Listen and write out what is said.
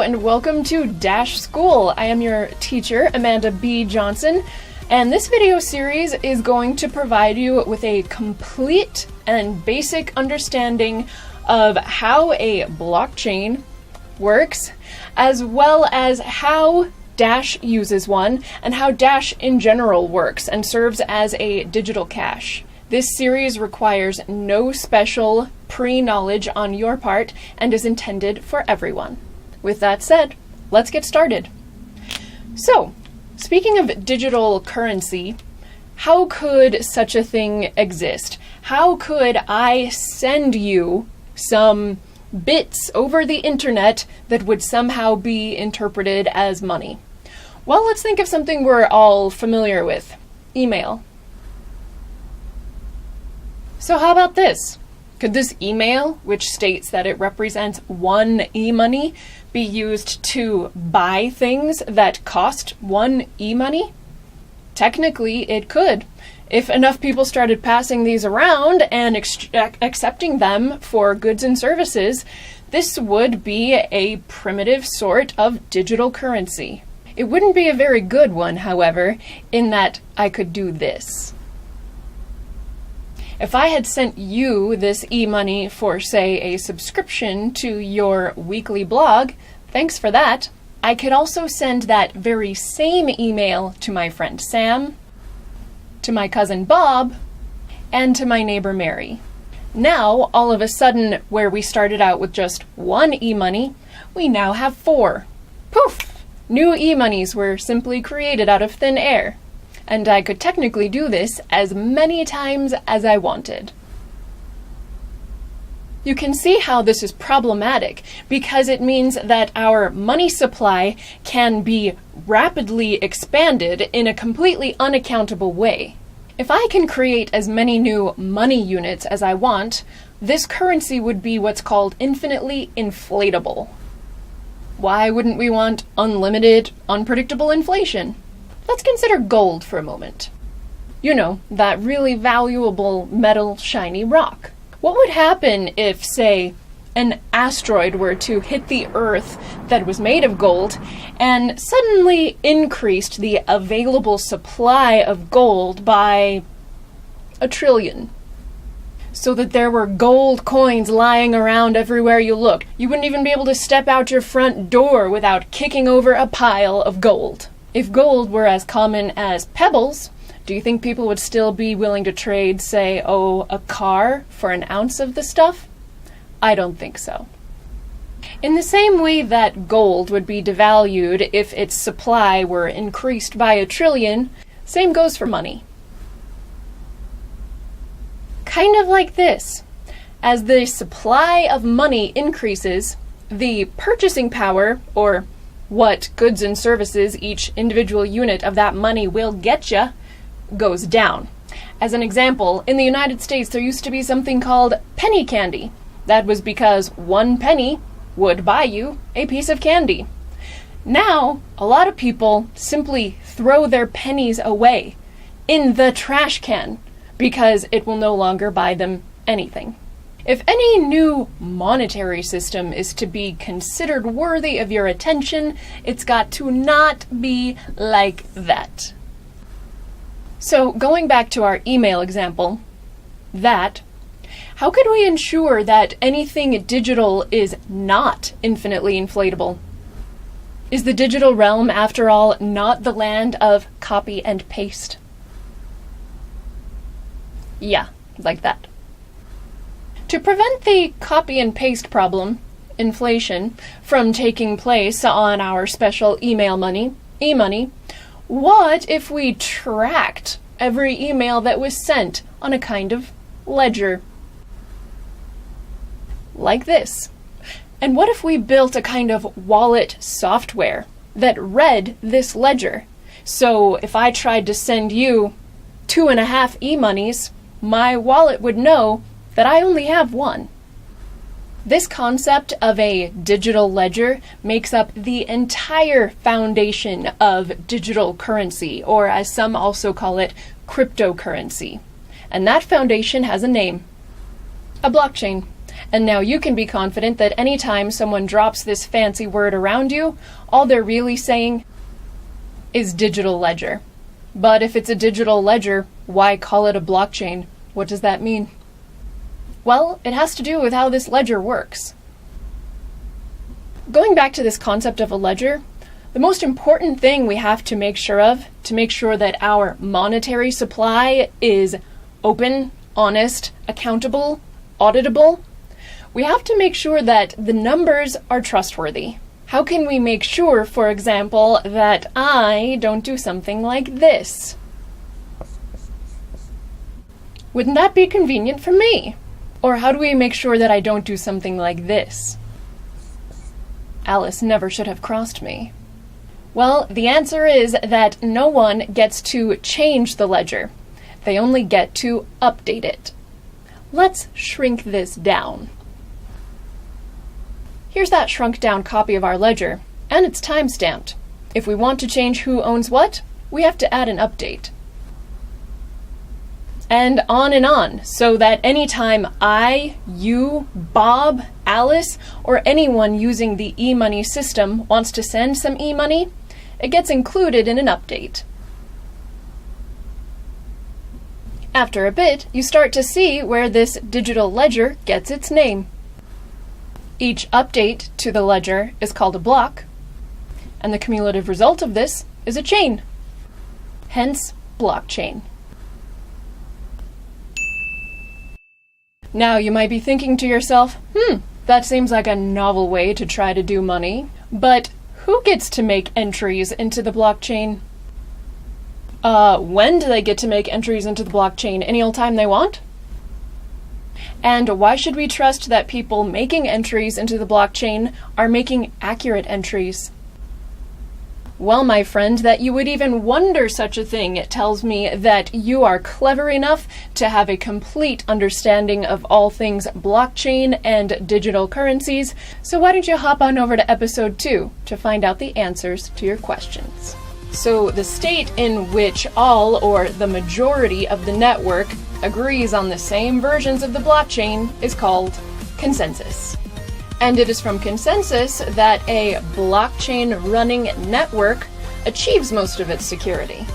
Hello and welcome to Dash School. I am your teacher, Amanda B. Johnson, and this video series is going to provide you with a complete and basic understanding of how a blockchain works, as well as how Dash uses one, and how Dash in general works and serves as a digital cash. This series requires no special pre-knowledge on your part and is intended for everyone. With that said, let's get started. So, speaking of digital currency, how could such a thing exist? How could I send you some bits over the internet that would somehow be interpreted as money? Well, let's think of something we're all familiar with: email. So how about this? Could this email, which states that it represents one e-money, be used to buy things that cost one e-money? Technically, it could. If enough people started passing these around and accepting them for goods and services, this would be a primitive sort of digital currency. It wouldn't be a very good one, however, in that I could do this. If I had sent you this e-money for, say, a subscription to your weekly blog, thanks for that, I could also send that very same email to my friend Sam, to my cousin Bob, and to my neighbor Mary. Now, all of a sudden, where we started out with just one e-money, we now have 4. Poof! New e-monies were simply created out of thin air. And I could technically do this as many times as I wanted. You can see how this is problematic, because it means that our money supply can be rapidly expanded in a completely unaccountable way. If I can create as many new money units as I want, this currency would be what's called infinitely inflatable. Why wouldn't we want unlimited, unpredictable inflation? Let's consider gold for a moment. You know, that really valuable metal shiny rock. What would happen if, say, an asteroid were to hit the Earth that was made of gold and suddenly increased the available supply of gold by 1 trillion? So that there were gold coins lying around everywhere you looked. You wouldn't even be able to step out your front door without kicking over a pile of gold. If gold were as common as pebbles, do you think people would still be willing to trade, say, a car for an ounce of the stuff? I don't think so. In the same way that gold would be devalued if its supply were increased by 1 trillion, same goes for money. Kind of like this. As the supply of money increases, the purchasing power, or what goods and services each individual unit of that money will get you, goes down. As an example, in the United States there used to be something called penny candy. That was because 1 penny would buy you a piece of candy. Now, a lot of people simply throw their pennies away in the trash can because it will no longer buy them anything. If any new monetary system is to be considered worthy of your attention, it's got to not be like that. So, going back to our email example, how could we ensure that anything digital is not infinitely inflatable? Is the digital realm, after all, not the land of copy and paste? Yeah, like that. To prevent the copy and paste problem, inflation, from taking place on our special email money, e-money, what if we tracked every email that was sent on a kind of ledger? Like this. And what if we built a kind of wallet software that read this ledger? So if I tried to send you 2.5 e-monies, my wallet would know that I only have 1. This concept of a digital ledger makes up the entire foundation of digital currency, or as some also call it, cryptocurrency. And that foundation has a name: a blockchain. And now you can be confident that anytime someone drops this fancy word around you, all they're really saying is digital ledger. But if it's a digital ledger, why call it a blockchain? What does that mean? Well, it has to do with how this ledger works. Going back to this concept of a ledger, the most important thing we have to make sure of, to make sure that our monetary supply is open, honest, accountable, auditable, we have to make sure that the numbers are trustworthy. How can we make sure, for example, that I don't do something like this? Wouldn't that be convenient for me? Or how do we make sure that I don't do something like this? Alice never should have crossed me. Well, the answer is that no one gets to change the ledger. They only get to update it. Let's shrink this down. Here's that shrunk down copy of our ledger, and it's time-stamped. If we want to change who owns what, we have to add an update. And on, so that anytime I, you, Bob, Alice, or anyone using the e-money system wants to send some e-money, it gets included in an update. After a bit, you start to see where this digital ledger gets its name. Each update to the ledger is called a block, and the cumulative result of this is a chain. Hence, blockchain. Now you might be thinking to yourself, that seems like a novel way to try to do money, but who gets to make entries into the blockchain? When do they get to make entries into the blockchain? Any old time they want? And why should we trust that people making entries into the blockchain are making accurate entries? Well, my friend, that you would even wonder such a thing, it tells me that you are clever enough to have a complete understanding of all things blockchain and digital currencies. So why don't you hop on over to episode 2 to find out the answers to your questions. So the state in which all or the majority of the network agrees on the same versions of the blockchain is called consensus. And it is from consensus that a blockchain running network achieves most of its security.